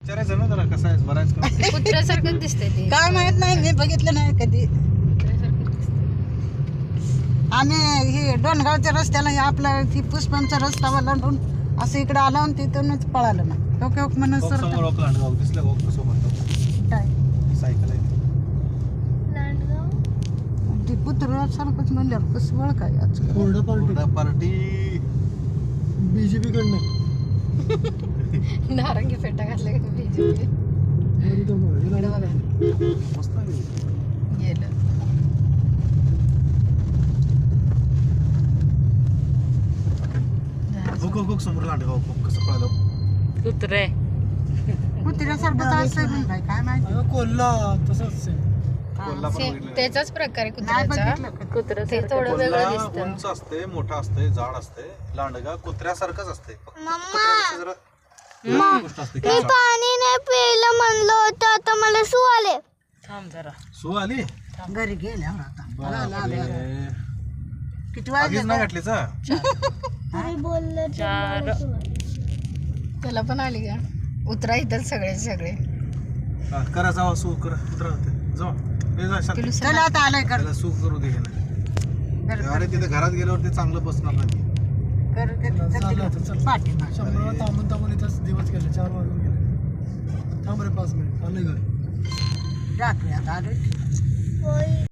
विचारायचं ना जरा कसं आहे बरायच का कुत्र्यासारखं दिसतंय ते. काय माहित नाही, मी बघितलं नाही कधी. कुत्र्यासारखं दिसतंय. आम्ही हे डोणगावच्या रस्त्याला हे आपला ती पुष्पांचा रस्ता ओलांडून असं इकडे आलो आणि तिथूनच पळालं ना. ओके ओके म्हणून सर समोर ओक लांडगाव दिसलं ओक सोबत काय सायकल आहे ती पुतळ्यासारखंच म्हणल्यावर कसं वळ काय आजकाल. हुरडा पार्टी बीजेपी कडनं नारंगी फेटा घातला का बीजेपी मस्त आहे गेलं. ओक समोर लांडगाव ओक कसं पळालं कुत्रे कुत्र्यासारखंच असं म्हणताय काय माहिती. कोल्हा तसंच कोल्हापूर बघितलं त्याचाच प्रकार आहे नाही कुत्र्याचा. बघितलं कधी. कुत्र ते थोडं वेगळं कोल्हा दिसतं. उंच असते मोठा असते जाड असते लांडगा कुत्र्यासारखंच असते कुत्र्यापेक्षा जरा लहान गोष्ट असते मी पाणी नाही प्यायला म्हणलं होतं, आता मला सू आले. थांब जरा. सो आली घरी गेल्या आता बापरे. किती वाजले आगीच नाही घातलीच हा? मी बोललं तर चार. मला सू आले. त्याला पण आली का उतरा इथं सगळे हा, करा जावा सू करा कुत्रा होते जावा ए, जा, शांत. चला आता आलंय कर त्याला सू करू दे ना कर अरे तिथे घरात गेल्यावर ते चांगलं बसणार नाही कर पाठीमागे. शंभर थांबून इथंच दिवस गेले 4 वाजून गेले. थांब रे 5 मिनिट आले घरी रात्री आता आलोय. होय.